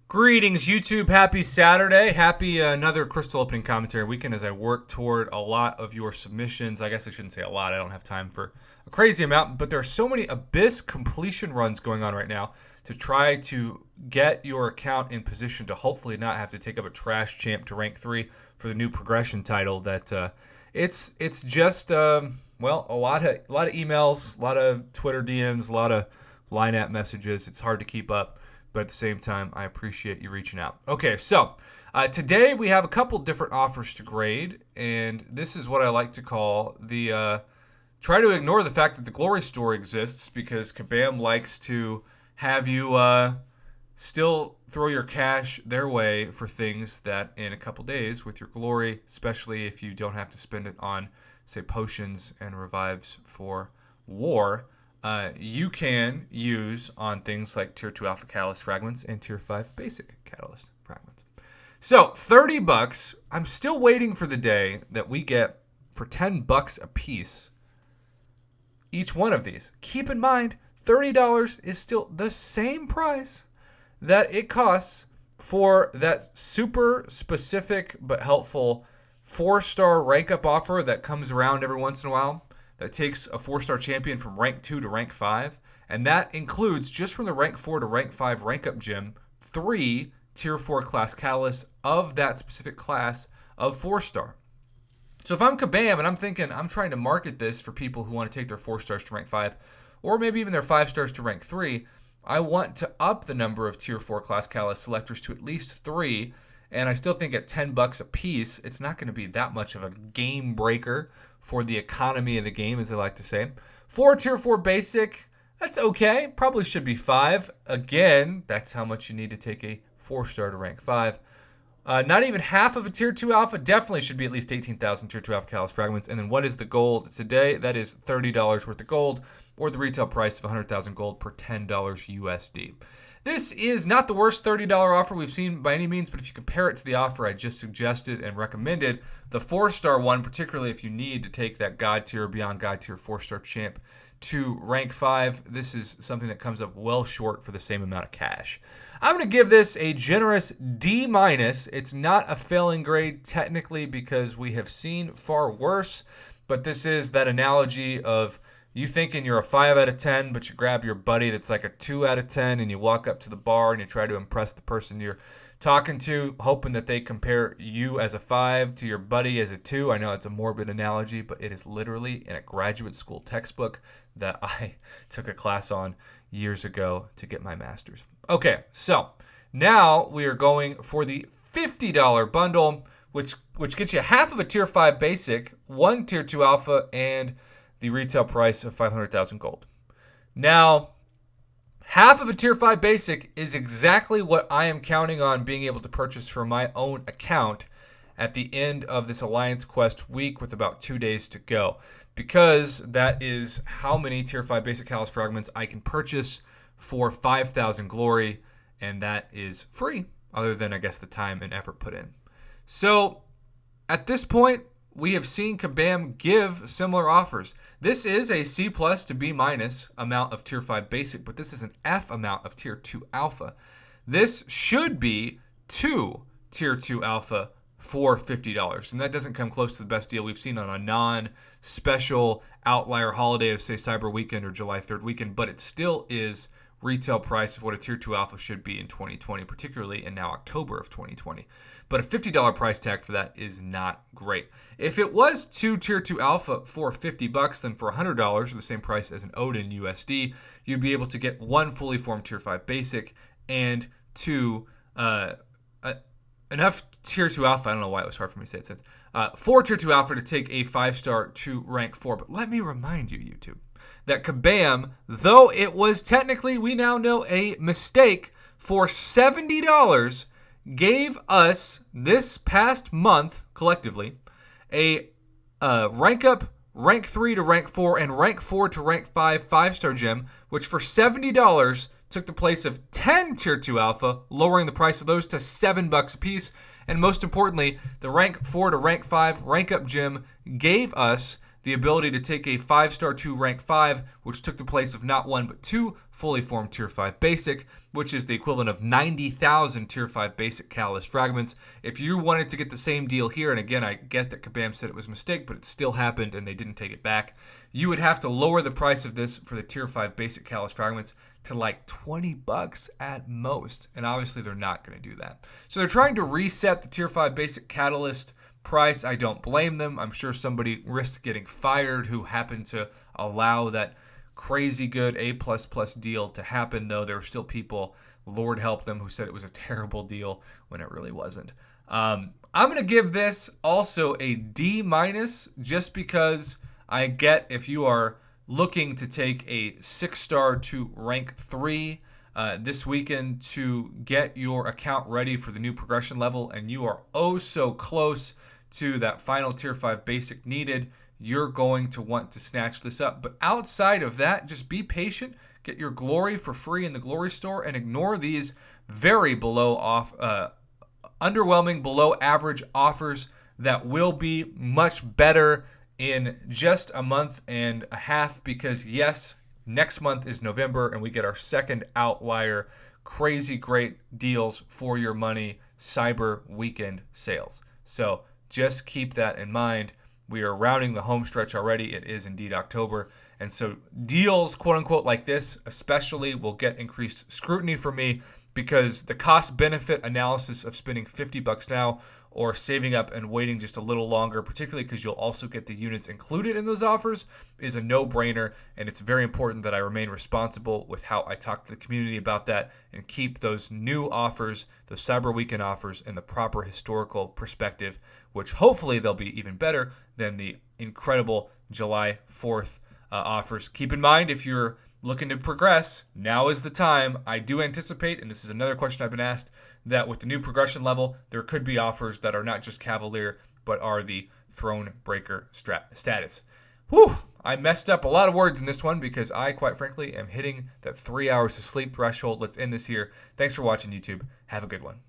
Greetings, YouTube. Happy Saturday. Happy another crystal opening commentary weekend as I work toward a lot of your submissions. I guess I shouldn't say a lot. I don't have time for a crazy amount, but there are so many Abyss completion runs going on right now to try to get your account in position to hopefully not have to take up a trash champ to rank 3 for the new progression title. That it's just a lot of emails, a lot of Twitter DMs, a lot of line app messages. It's hard to keep up. But at the same time, I appreciate you reaching out. Okay, so today we have a couple different offers to grade, and this is what I like to call the try to ignore the fact that the Glory Store exists, because Kabam likes to have you still throw your cash their way for things that in a couple days with your Glory, especially if you don't have to spend it on, say, potions and revives for war, you can use on things like Tier 2 Alpha Catalyst Fragments and Tier 5 Basic Catalyst Fragments. So, $30. I'm still waiting for the day that we get for $10 a piece each one of these. Keep in mind, $30 is still the same price that it costs for that super specific but helpful 4-star rank up offer that comes around every once in a while, that takes a 4-star champion from rank 2 to rank 5. And that includes, just from the rank 4 to rank 5 rank up gym, 3 tier 4 class catalysts of that specific class of 4-star. So if I'm Kabam and I'm thinking I'm trying to market this for people who want to take their 4 stars to rank 5, or maybe even their 5 stars to rank 3, I want to up the number of tier 4 class catalyst selectors to at least 3. And I still think at $10 a piece, it's not going to be that much of a game breaker for the economy of the game, as they like to say. 4 tier 4 basic, that's okay. Probably should be 5. Again, that's how much you need to take a 4-star to rank 5. Not even half of a tier 2 alpha, definitely should be at least 18,000 tier 2 alpha catalyst fragments. And then what is the gold today? That is $30 worth of gold, or the retail price of 100,000 gold per $10 USD. This is not the worst $30 offer we've seen by any means, but if you compare it to the offer I just suggested and recommended, the 4-star one, particularly if you need to take that God tier or beyond God tier 4-star champ to rank 5, this is something that comes up well short for the same amount of cash. I'm going to give this a generous D-. It's not a failing grade technically, because we have seen far worse, but this is that analogy of you thinking you're a 5 out of 10, but you grab your buddy that's like a 2 out of 10, and you walk up to the bar and you try to impress the person you're talking to, hoping that they compare you as a 5 to your buddy as a 2. I know it's a morbid analogy, but it is literally in a graduate school textbook that I took a class on years ago to get my master's. Okay, so now we are going for the $50 bundle, which gets you half of a tier 5 basic, 1 tier 2 alpha, and the retail price of 500,000 gold. Now, half of a tier 5 basic is exactly what I am counting on being able to purchase for my own account at the end of this Alliance Quest week, with about 2 days to go, because that is how many tier 5 basic catalyst fragments I can purchase for 5,000 glory, and that is free, other than, I guess, the time and effort put in. So, at this point, we have seen Kabam give similar offers. This is a C+ to B- amount of tier 5 basic, but this is an F amount of tier 2 alpha. This should be 2 tier 2 alpha for $50, and that doesn't come close to the best deal we've seen on a non-special outlier holiday of, say, Cyber Weekend or July 3rd weekend, but it still is retail price of what a tier 2 alpha should be in 2020, particularly in now October of 2020. But a $50 price tag for that is not great. If it was 2 tier 2 alpha for $50, then for $100, or the same price as an Odin USD, you'd be able to get 1 fully formed tier 5 basic and 2 enough tier 2 alpha. I don't know why it was hard for me to say it since. 4 tier 2 alpha to take a 5-star to rank 4. But let me remind you, YouTube, that Kabam, though it was technically, we now know, a mistake, for $70 gave us this past month collectively a rank up, rank 3 to rank 4, and rank 4 to rank 5 5-star gem, which for $70 took the place of 10 tier 2 alpha, lowering the price of those to $7 a piece. And most importantly, the rank 4 to rank 5 rank up gem gave us the ability to take a 5-star 2 rank 5, which took the place of not 1 but 2 fully formed Tier 5 basic, which is the equivalent of 90,000 Tier 5 basic Catalyst fragments. If you wanted to get the same deal here, and again, I get that Kabam said it was a mistake, but it still happened and they didn't take it back, you would have to lower the price of this for the Tier 5 basic Catalyst fragments to like $20 at most. And obviously they're not going to do that. So they're trying to reset the Tier 5 basic Catalyst price. I don't blame them. I'm sure somebody risked getting fired who happened to allow that crazy good A++ deal to happen, though there were still people, Lord help them, who said it was a terrible deal when it really wasn't. I'm going to give this also a D-, just because I get if you are looking to take a 6-star to rank 3 this weekend to get your account ready for the new progression level, and you are oh so close to that final Tier 5 basic needed, you're going to want to snatch this up. But outside of that, just be patient, get your glory for free in the glory store, and ignore these very underwhelming, below average offers that will be much better in just a month and a half, because yes, next month is November and we get our second outlier crazy great deals for your money Cyber Weekend sales. So just keep that in mind. We are rounding the home stretch already. It is indeed October. And so deals, quote unquote, like this especially will get increased scrutiny from me, because the cost benefit analysis of spending $50 now or saving up and waiting just a little longer, particularly because you'll also get the units included in those offers, is a no-brainer. And it's very important that I remain responsible with how I talk to the community about that and keep those new offers, those Cyber Weekend offers, in the proper historical perspective, which hopefully they'll be even better than the incredible July 4th offers. Keep in mind, if you're looking to progress, now is the time. I do anticipate, and this is another question I've been asked, that with the new progression level, there could be offers that are not just Cavalier, but are the Throne Breaker status. Whew! I messed up a lot of words in this one because I, quite frankly, am hitting that 3 hours of sleep threshold. Let's end this here. Thanks for watching, YouTube. Have a good one.